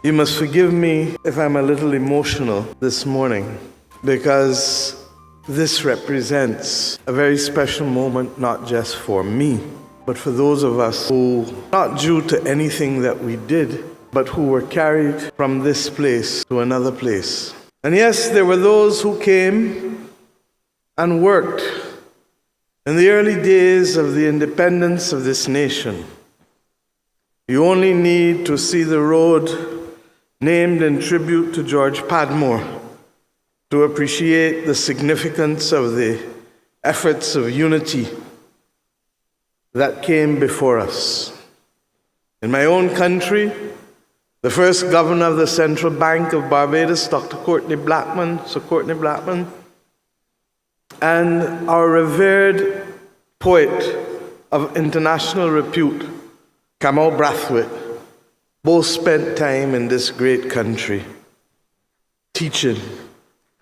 You must forgive me if I'm a little emotional this morning, because this represents a very special moment, not just for me, but for those of us who, not due to anything that we did, but who were carried from this place to another place. And yes, there were those who came and worked in the early days of the independence of this nation. You only need to see the road named in tribute to George Padmore to appreciate the significance of the efforts of unity that came before us. In my own country, the first governor of the Central Bank of Barbados, Dr. Sir Courtney Blackman, and our revered poet of international repute, Kamau Brathwaite, both spent time in this great country teaching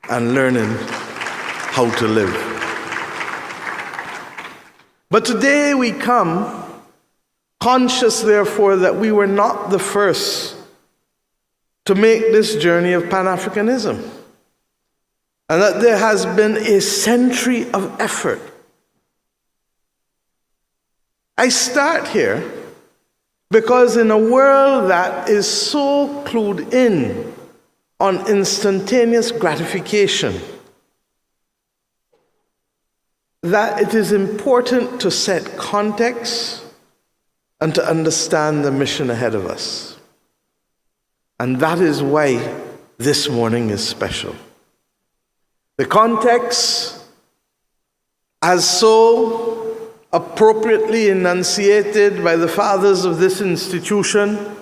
and learning how to live. But today we come conscious, therefore, that we were not the first to make this journey of Pan-Africanism, and that there has been a century of effort. I start here because in a world that is so clued in on instantaneous gratification, that it is important to set context and to understand the mission ahead of us. And that is why this morning is special. The context, as so appropriately enunciated by the fathers of this institution,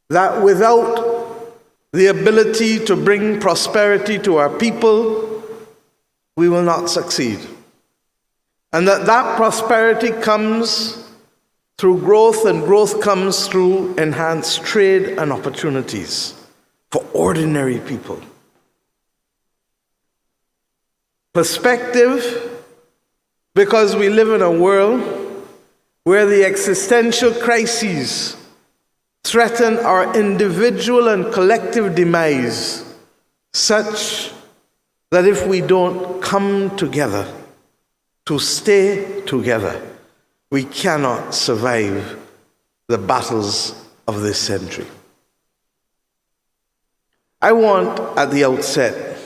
that without the ability to bring prosperity to our people, we will not succeed. And that prosperity comes through growth, and growth comes through enhanced trade and opportunities for ordinary people. Perspective, because we live in a world where the existential crises threaten our individual and collective demise, such that if we don't come together to stay together, we cannot survive the battles of this century. I want, at the outset,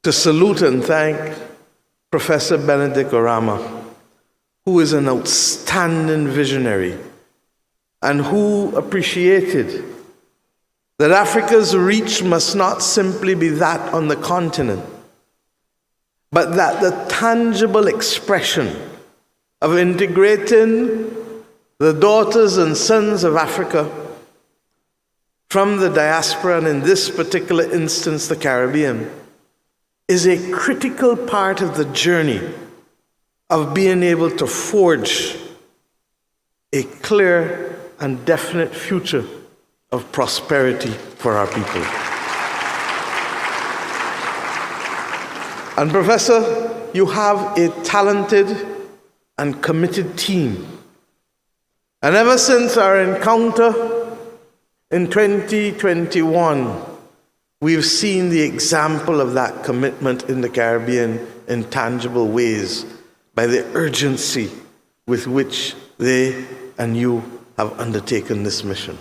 to salute and thank Professor Benedict Orama, who is an outstanding visionary and who appreciated that Africa's reach must not simply be that on the continent, but that the tangible expression of integrating the daughters and sons of Africa from the diaspora, and in this particular instance, the Caribbean, is a critical part of the journey of being able to forge a clear and definite future of prosperity for our people. And Professor, you have a talented and committed team. And ever since our encounter in 2021, we've seen the example of that commitment in the Caribbean in tangible ways by the urgency with which they and you have undertaken this mission.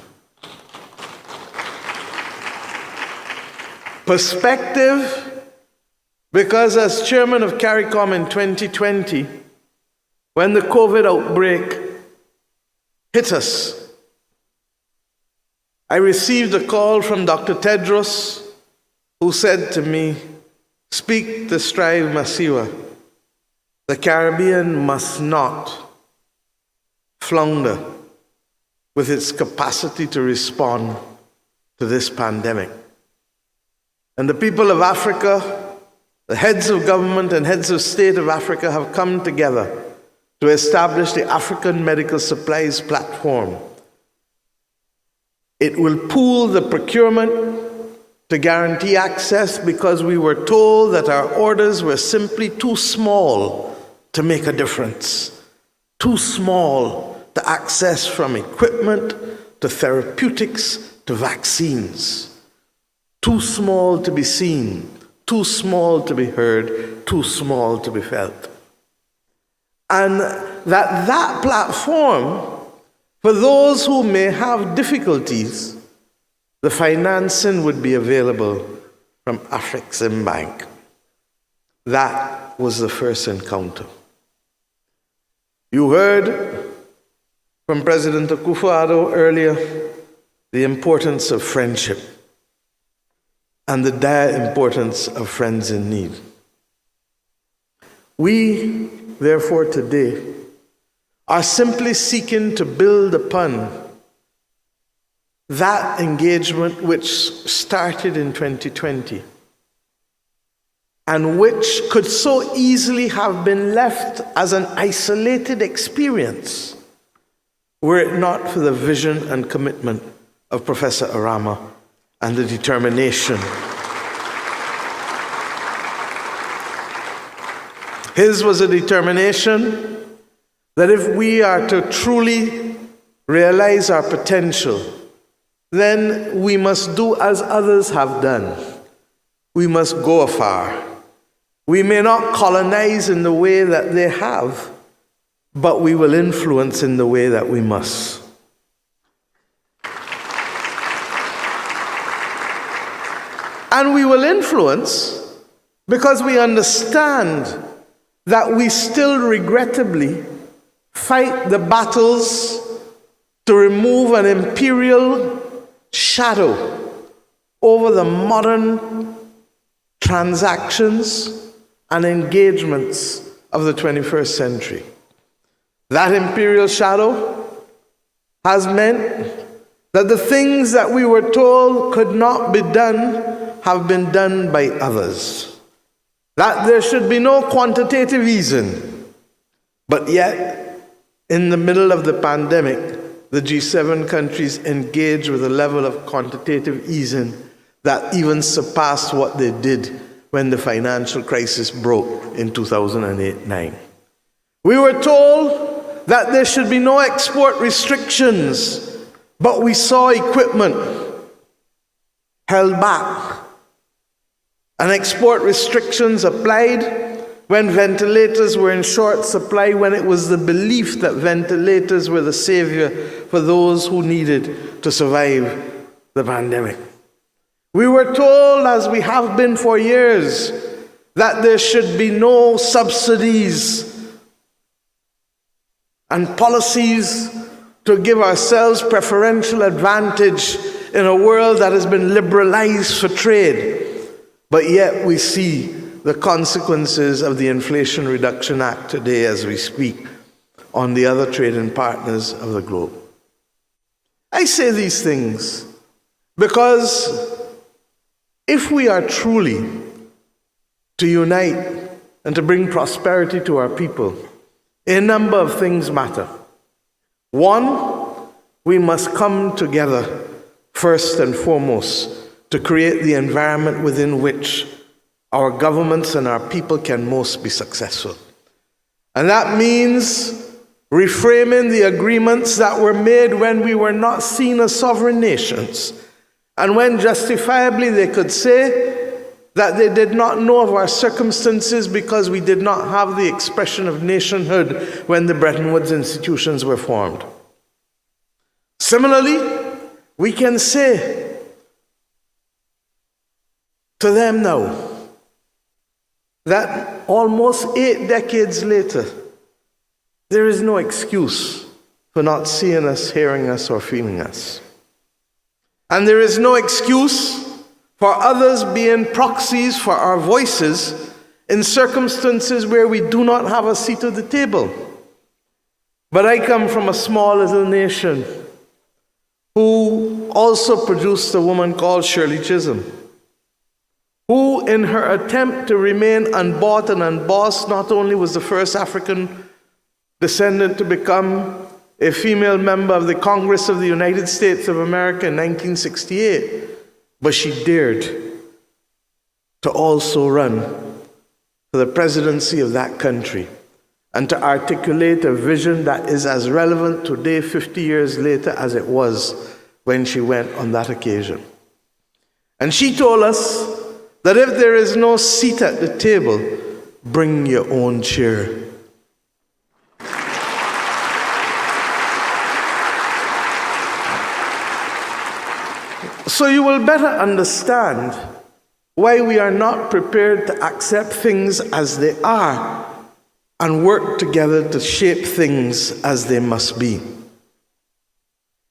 Perspective, because as chairman of CARICOM in 2020, when the COVID outbreak hit us, I received a call from Dr. Tedros, who said to me, "Speak to Strive Masiwa. The Caribbean must not flounder with its capacity to respond to this pandemic." And the people of Africa, the heads of government and heads of state of Africa have come together to establish the African Medical Supplies Platform. It will pool the procurement to guarantee access, because we were told that our orders were simply too small to make a difference. Too small to access, from equipment to therapeutics to vaccines. Too small to be seen, too small to be heard, too small to be felt. And that platform, for those who may have difficulties, the financing would be available from Afreximbank. That was the first encounter. You heard from President Akufo-Addo earlier the importance of friendship and the dire importance of friends in need. We, therefore, today are simply seeking to build upon that engagement which started in 2020 and which could so easily have been left as an isolated experience were it not for the vision and commitment of Professor Arama and the determination. His was a determination that if we are to truly realize our potential, then we must do as others have done. We must go afar. We may not colonize in the way that they have, but we will influence in the way that we must. And we will influence because we understand that we still regrettably fight the battles to remove an imperial shadow over the modern transactions and engagements of the 21st century. That imperial shadow has meant that the things that we were told could not be done have been done by others. That there should be no quantitative easing. But yet, in the middle of the pandemic, the G7 countries engaged with a level of quantitative easing that even surpassed what they did when the financial crisis broke in 2008-9. We were told that there should be no export restrictions, but we saw equipment held back and export restrictions applied when ventilators were in short supply, when it was the belief that ventilators were the savior for those who needed to survive the pandemic. We were told, as we have been for years, that there should be no subsidies and policies to give ourselves preferential advantage in a world that has been liberalized for trade. But yet we see the consequences of the Inflation Reduction Act today as we speak on the other trading partners of the globe. I say these things because if we are truly to unite and to bring prosperity to our people, a number of things matter. One, we must come together first and foremost to create the environment within which our governments and our people can most be successful. And that means reframing the agreements that were made when we were not seen as sovereign nations, and when justifiably they could say that they did not know of our circumstances because we did not have the expression of nationhood when the Bretton Woods institutions were formed. Similarly, we can say to them now that almost 8 decades later, there is no excuse for not seeing us, hearing us, or feeling us. And there is no excuse for others being proxies for our voices in circumstances where we do not have a seat at the table. But I come from a small little nation who also produced a woman called Shirley Chisholm, who in her attempt to remain unbought and unbossed not only was the first African descendant to become a female member of the Congress of the United States of America in 1968, but she dared to also run for the presidency of that country and to articulate a vision that is as relevant today, 50 years later, as it was when she went on that occasion. And she told us that if there is no seat at the table, bring your own chair. So you will better understand why we are not prepared to accept things as they are and work together to shape things as they must be.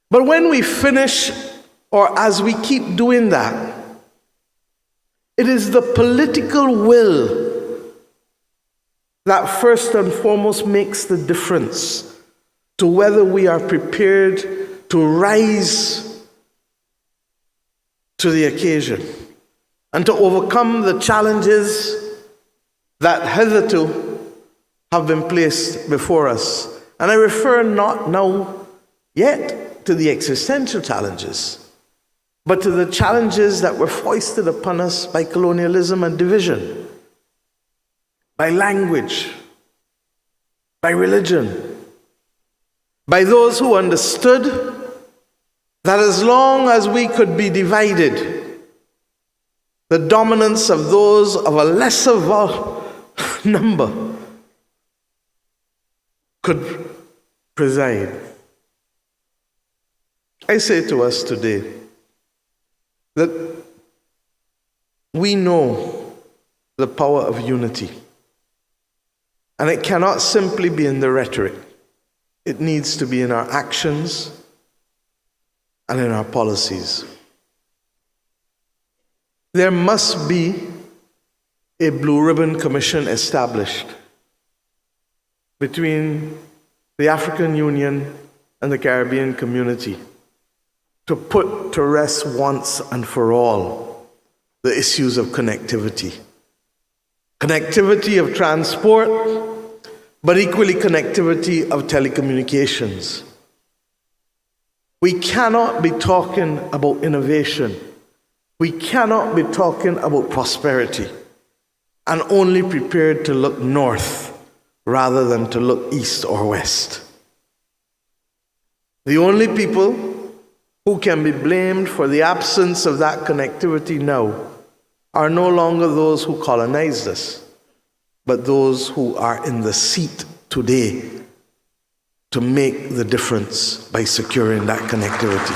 But when we finish, or as we keep doing that, it is the political will that first and foremost makes the difference to whether we are prepared to rise to the occasion and to overcome the challenges that hitherto have been placed before us. And I refer not now yet to the existential challenges, but to the challenges that were foisted upon us by colonialism and division, by language, by religion, by those who understood that as long as we could be divided, the dominance of those of a lesser number could preside. I say to us today that we know the power of unity, and it cannot simply be in the rhetoric. It needs to be in our actions and in our policies. There must be a Blue Ribbon Commission established between the African Union and the Caribbean community to put to rest once and for all the issues of connectivity. Connectivity of transport, but equally connectivity of telecommunications. We cannot be talking about innovation. We cannot be talking about prosperity and only prepared to look north rather than to look east or west. The only people who can be blamed for the absence of that connectivity now are no longer those who colonized us, but those who are in the seat today to make the difference by securing that connectivity.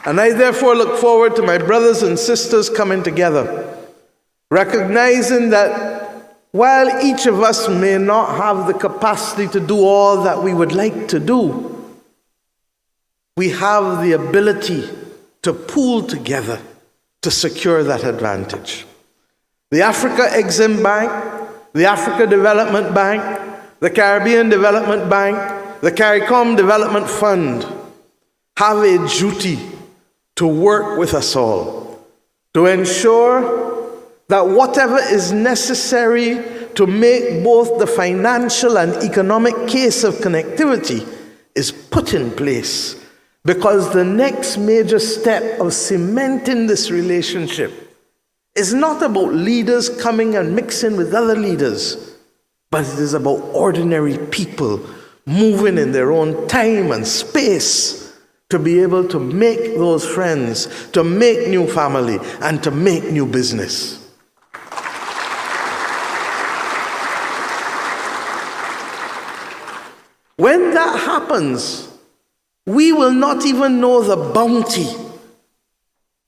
And I therefore look forward to my brothers and sisters coming together, recognizing that while each of us may not have the capacity to do all that we would like to do, we have the ability to pool together to secure that advantage. The Africa Exim Bank, the Africa Development Bank, the Caribbean Development Bank, the CARICOM Development Fund have a duty to work with us all to ensure that whatever is necessary to make both the financial and economic case of connectivity is put in place, because the next major step of cementing this relationship is not about leaders coming and mixing with other leaders, but it is about ordinary people moving in their own time and space to be able to make those friends, to make new family, and to make new business. When that happens, we will not even know the bounty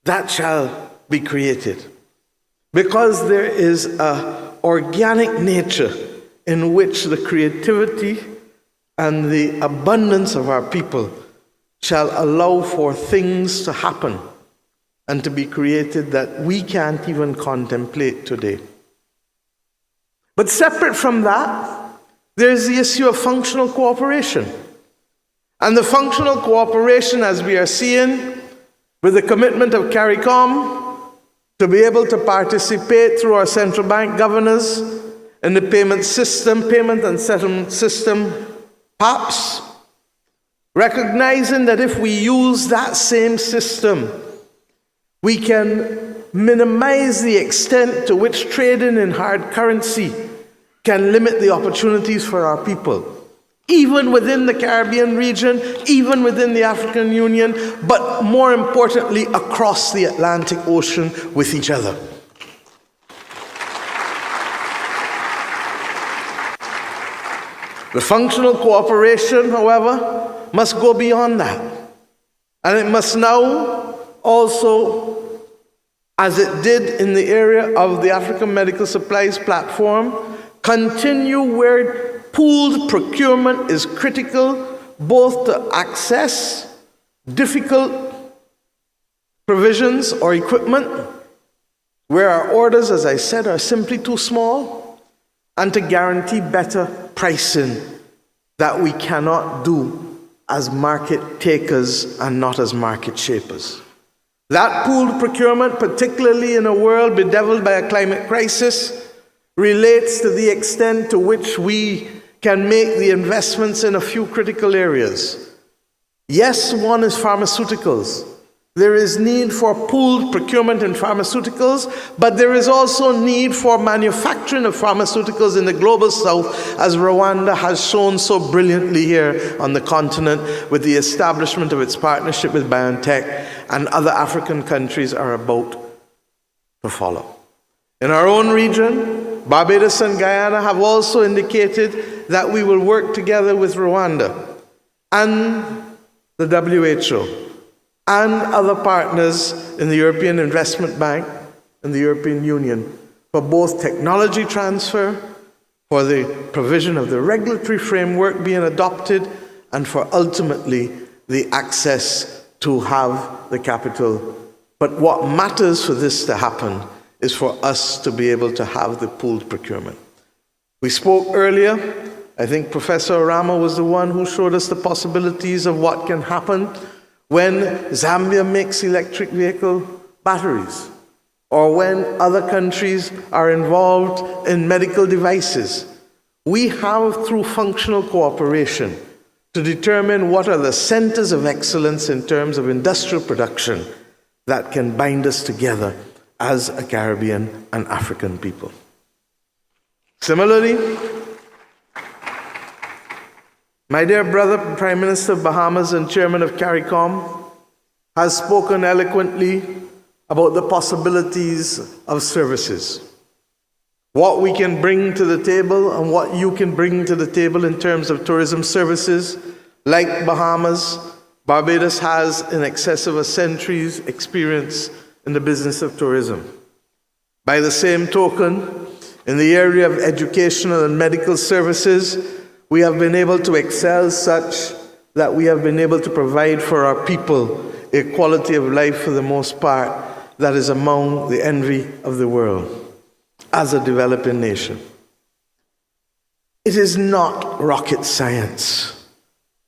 that shall be created, because there is an organic nature in which the creativity and the abundance of our people shall allow for things to happen and to be created that we can't even contemplate today. But separate from that, there's the issue of functional cooperation. And the functional cooperation, as we are seeing, with the commitment of CARICOM to be able to participate through our central bank governors in the payment and settlement system, PAPS, recognizing that if we use that same system, we can minimize the extent to which trading in hard currency can limit the opportunities for our people. even within the Caribbean region, even within the African Union, but more importantly, across the Atlantic Ocean with each other. The functional cooperation, however, must go beyond that. And it must now also, as it did in the area of the African Medical Supplies Platform, continue where pooled procurement is critical, both to access difficult provisions or equipment, where our orders, as I said, are simply too small, and to guarantee better pricing that we cannot do as market takers and not as market shapers. That pooled procurement, particularly in a world bedeviled by a climate crisis, relates to the extent to which we can make the investments in a few critical areas. Yes, one is pharmaceuticals. There is need for pooled procurement in pharmaceuticals, but there is also need for manufacturing of pharmaceuticals in the global south, as Rwanda has shown so brilliantly here on the continent with the establishment of its partnership with BioNTech, and other African countries are about to follow. In our own region, Barbados and Guyana have also indicated that we will work together with Rwanda and the WHO and other partners in the European Investment Bank and the European Union for both technology transfer, for the provision of the regulatory framework being adopted, and for ultimately the access to have the capital. But what matters for this to happen is for us to be able to have the pooled procurement. We spoke earlier, I think Professor Orama was the one who showed us the possibilities of what can happen when Zambia makes electric vehicle batteries, or when other countries are involved in medical devices. We have, through functional cooperation, to determine what are the centers of excellence in terms of industrial production that can bind us together as a Caribbean and African people. Similarly, my dear brother, Prime Minister of Bahamas and Chairman of CARICOM, has spoken eloquently about the possibilities of services. What we can bring to the table and what you can bring to the table in terms of tourism services. Like Bahamas, Barbados has in excess of a century's experience in the business of tourism. By the same token, in the area of educational and medical services, we have been able to excel such that we have been able to provide for our people a quality of life for the most part that is among the envy of the world as a developing nation. It is not rocket science.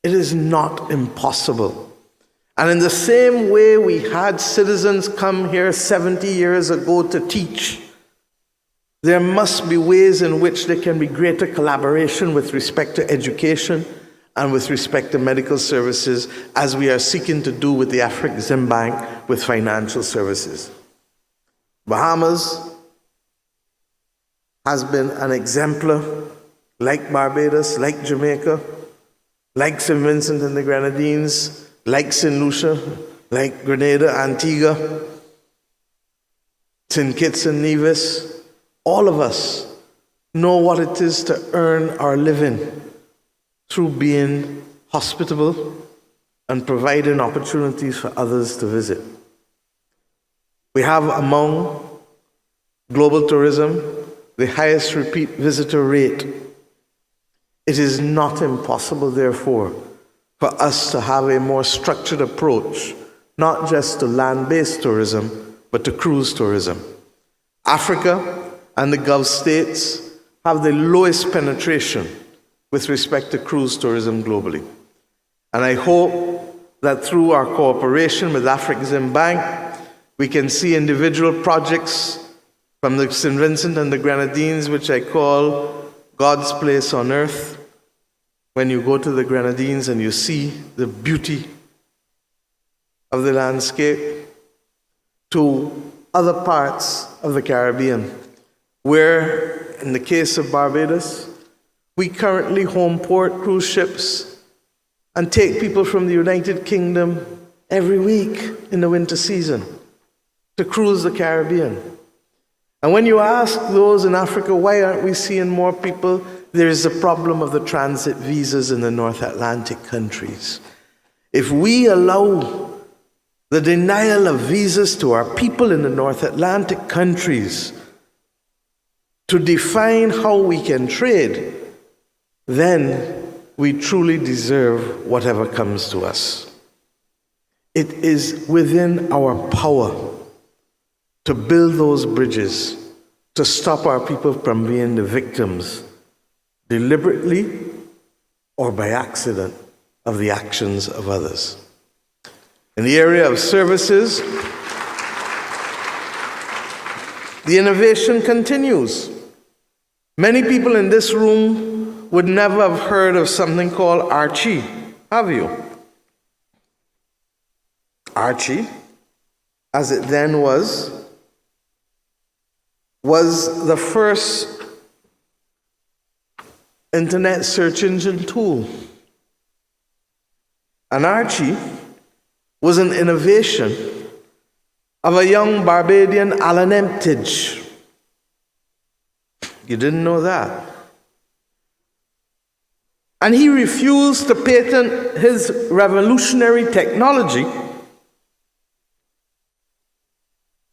It is not impossible. And in the same way we had citizens come here 70 years ago to teach, there must be ways in which there can be greater collaboration with respect to education and with respect to medical services, as we are seeking to do with the Afrexim Bank with financial services. Bahamas has been an exemplar, like Barbados, like Jamaica, like St. Vincent and the Grenadines, like St. Lucia, like Grenada, Antigua, St. Kitts and Nevis. All of us know what it is to earn our living through being hospitable and providing opportunities for others to visit. We have among global tourism the highest repeat visitor rate. It is not impossible, therefore, for us to have a more structured approach, not just to land-based tourism, but to cruise tourism. Africa and the Gulf states have the lowest penetration with respect to cruise tourism globally. And I hope that through our cooperation with Afrexim Bank, we can see individual projects from the St. Vincent and the Grenadines, which I call God's place on earth. When you go to the Grenadines and you see the beauty of the landscape, to other parts of the Caribbean, where, in the case of Barbados, We currently home port cruise ships and take people from the United Kingdom every week in the winter season to cruise the Caribbean. And when you ask those in Africa, why aren't we seeing more people? There is the problem of the transit visas in the North Atlantic countries. If we allow the denial of visas to our people in the North Atlantic countries to define how we can trade, then we truly deserve whatever comes to us. It is within our power to build those bridges, to stop our people from being the victims, deliberately or by accident, of the actions of others. In the area of services, the innovation continues. Many people in this room would never have heard of something called Archie, have you? Archie, as it then was the first internet search engine tool. And Archie was an innovation of a young Barbadian, Alan Emptage. You didn't know that? And he refused to patent his revolutionary technology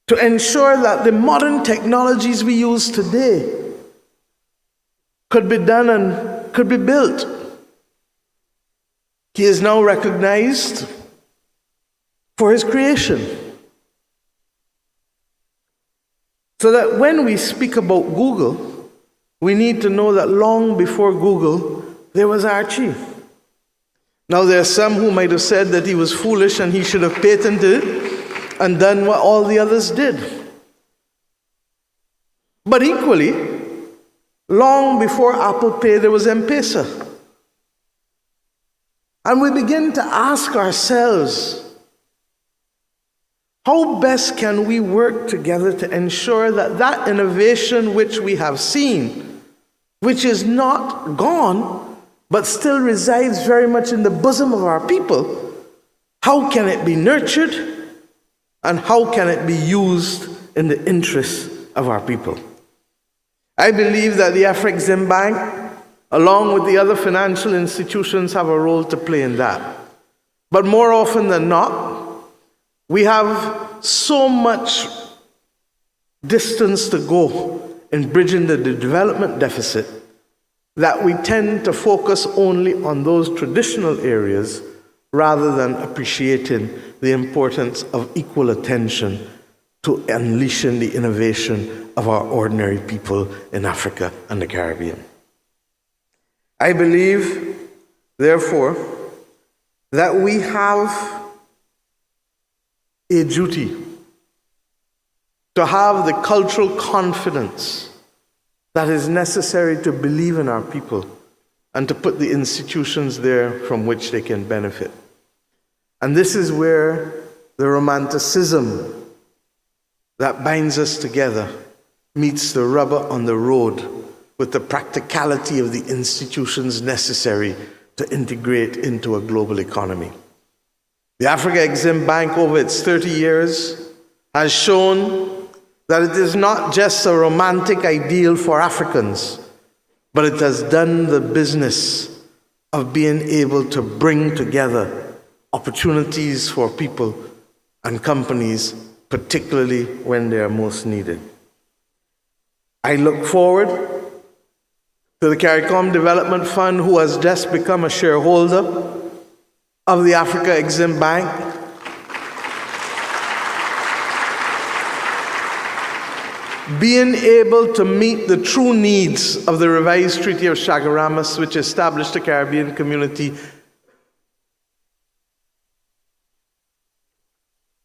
to ensure that the modern technologies we use today could be done and could be built. He is now recognized for his creation. So that when we speak about Google, we need to know that long before Google, there was Archie. Now there are some who might have said that he was foolish and he should have patented it and done what all the others did. But equally, long before Apple Pay, there was M-Pesa. And we begin to ask ourselves, how best can we work together to ensure that that innovation which we have seen, which is not gone, but still resides very much in the bosom of our people, how can it be nurtured and how can it be used in the interests of our people? I believe that the Afrexim Bank, along with the other financial institutions, have a role to play in that. But more often than not, we have so much distance to go in bridging the development deficit that we tend to focus only on those traditional areas rather than appreciating the importance of equal attention to unleashing the innovation of our ordinary people in Africa and the Caribbean. I believe, therefore, that we have a duty to have the cultural confidence that is necessary to believe in our people and to put the institutions there from which they can benefit. And this is where the romanticism that binds us together meets the rubber on the road with the practicality of the institutions necessary to integrate into a global economy. The Africa Exim Bank, over its 30 years, has shown that it is not just a romantic ideal for Africans, but it has done the business of being able to bring together opportunities for people and companies, particularly when they are most needed. I look forward to the CARICOM Development Fund, who has just become a shareholder of the Africa Exim Bank, being able to meet the true needs of the revised Treaty of Chaguaramas, which established the Caribbean community.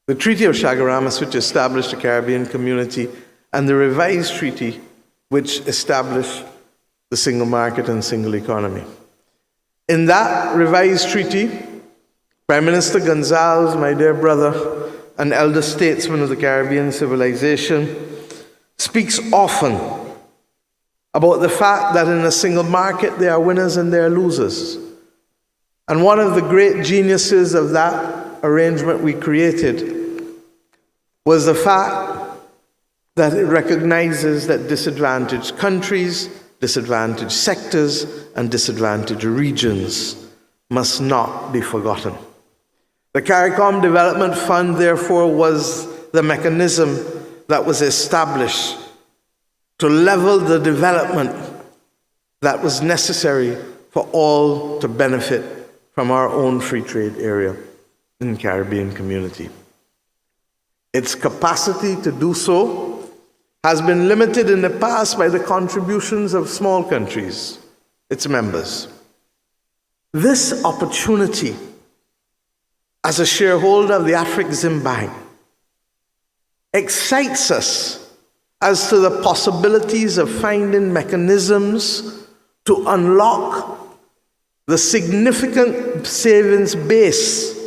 The Treaty of Chaguaramas, which established the Caribbean community, and the revised treaty, which established the single market and single economy. In that revised treaty, Prime Minister Gonzalez, my dear brother, an elder statesman of the Caribbean civilization, speaks often about the fact that in a single market there are winners and there are losers. And one of the great geniuses of that arrangement we created was the fact that it recognizes that disadvantaged countries, disadvantaged sectors, and disadvantaged regions must not be forgotten. The CARICOM Development Fund, therefore, was the mechanism that was established to level the development that was necessary for all to benefit from our own free trade area in the Caribbean community. Its capacity to do so has been limited in the past by the contributions of small countries, its members. This opportunity, as a shareholder of the Afrexim Bank, excites us as to the possibilities of finding mechanisms to unlock the significant savings base